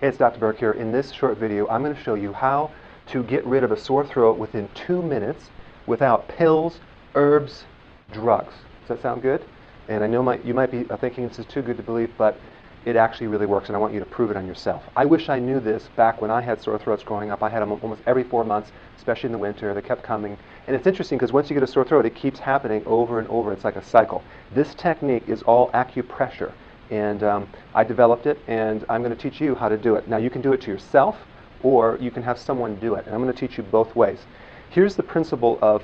Hey, it's Dr. Berg here. In this short video, I'm going to show you how to get rid of a sore throat within 2 minutes without pills, herbs, drugs. Does that sound good? And I know you might be thinking this is too good to believe, but it actually really works, and I want you to prove it on yourself. I wish I knew this back when I had sore throats growing up. I had them almost every 4 months, especially in the winter. They kept coming. And it's interesting because once you get a sore throat, it keeps happening over and over. It's like a cycle. This technique is all acupressure. And I developed it, and I'm going to teach you how to do it. Now, you can do it to yourself, or you can have someone do it. And I'm going to teach you both ways. Here's the principle of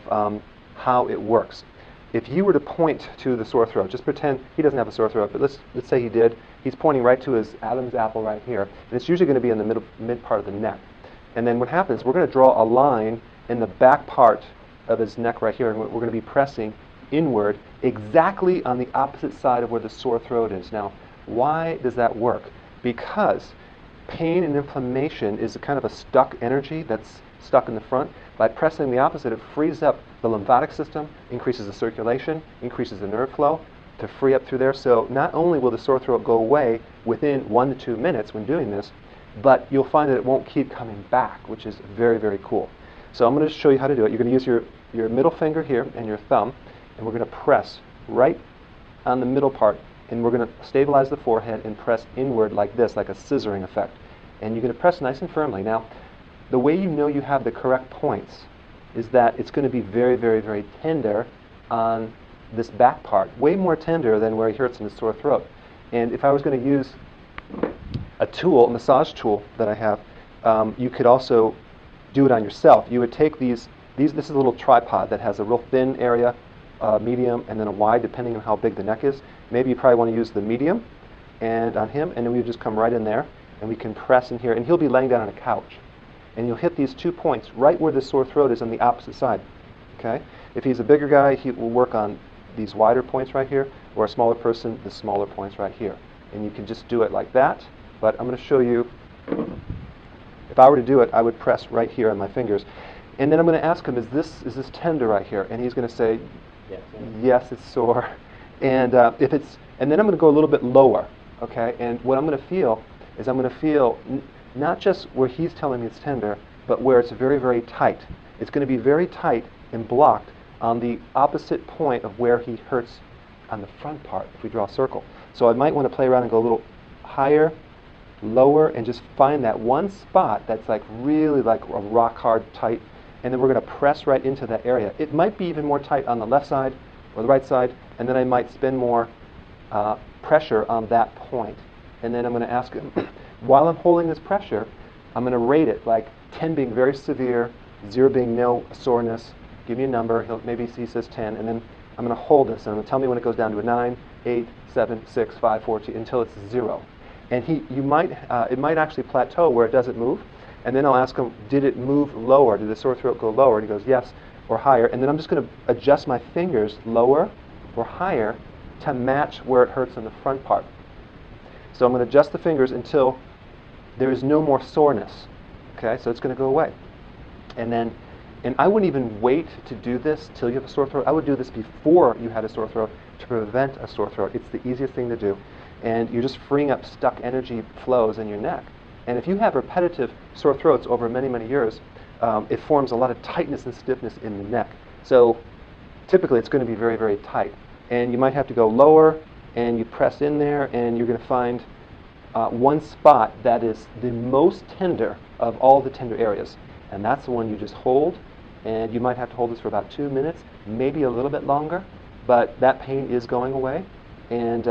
how it works. If you were to point to the sore throat, just pretend he doesn't have a sore throat, but let's say he did. He's pointing right to his Adam's apple right here, and it's usually going to be in the mid part of the neck. And then what happens, we're going to draw a line in the back part of his neck right here, and we're going to be pressing inward exactly on the opposite side of where the sore throat is. Now, why does that work? Because pain and inflammation is a kind of a stuck energy that's stuck in the front. By pressing the opposite, it frees up the lymphatic system, increases the circulation, increases the nerve flow to free up through there. So not only will the sore throat go away within 1 to 2 minutes when doing this, but you'll find that it won't keep coming back, which is very, very cool. So I'm going to show you how to do it. You're going to use your middle finger here and your thumb, and we're going to press right on the middle part, and we're going to stabilize the forehead and press inward like this, like a scissoring effect. And you're going to press nice and firmly. Now, the way you know you have the correct points is that it's going to be very, very, very tender on this back part, way more tender than where it hurts in the sore throat. And if I was going to use a tool, a massage tool that I have, you could also do it on yourself. You would take this is a little tripod that has a real thin area, medium, and then a wide, depending on how big the neck is. Maybe you probably want to use the medium and on him, and then we would just come right in there, and we can press in here, and he'll be laying down on a couch. And you'll hit these 2 points right where the sore throat is on the opposite side. Okay? If he's a bigger guy, he will work on these wider points right here, or a smaller person, the smaller points right here. And you can just do it like that, but I'm going to show you. If I were to do it, I would press right here on my fingers. And then I'm going to ask him, is this tender right here? And he's going to say, yes, it's sore. And and then I'm going to go a little bit lower, okay? And what I'm going to feel is I'm going to feel not just where he's telling me it's tender, but where it's very, very tight. It's going to be very tight and blocked on the opposite point of where he hurts on the front part, if we draw a circle. So I might want to play around and go a little higher, lower, and just find that one spot that's like really like a rock hard tight, and then we're going to press right into that area. It might be even more tight on the left side or the right side, and then I might spend more pressure on that point. And then I'm going to ask him, while I'm holding this pressure, I'm going to rate it, like 10 being very severe, 0 being no soreness. Give me a number. Maybe he says 10, and then I'm going to hold this, and I'm going to tell me when it goes down to a 9, 8, 7, 6, 5, 4, 2, until it's 0. And it might actually plateau where it doesn't move. And then I'll ask him, did it move lower? Did the sore throat go lower? And he goes, yes, or higher. And then I'm just going to adjust my fingers lower or higher to match where it hurts on the front part. So I'm going to adjust the fingers until there is no more soreness. Okay, so it's going to go away. And I wouldn't even wait to do this till you have a sore throat. I would do this before you had a sore throat to prevent a sore throat. It's the easiest thing to do. And you're just freeing up stuck energy flows in your neck. And if you have repetitive sore throats over many, many years, it forms a lot of tightness and stiffness in the neck. So typically it's going to be very, very tight. And you might have to go lower, and you press in there, and you're going to find one spot that is the most tender of all the tender areas. And that's the one you just hold, and you might have to hold this for about 2 minutes, maybe a little bit longer, but that pain is going away. And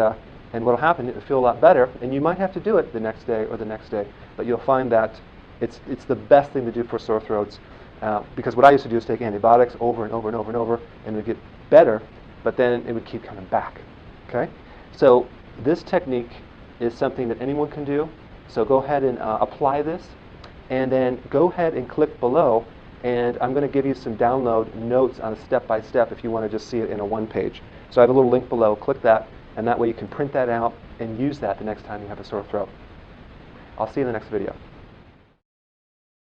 what will happen, it will feel a lot better, and you might have to do it the next day or the next day, but you'll find that it's the best thing to do for sore throats, because what I used to do is take antibiotics over and over and over and over, and it would get better, but then it would keep coming back. Okay? So this technique is something that anyone can do, so go ahead and apply this, and then go ahead and click below, and I'm going to give you some download notes on a step-by-step if you want to just see it in a one-page. So I have a little link below, click that, and that way you can print that out and use that the next time you have a sore throat. I'll see you in the next video.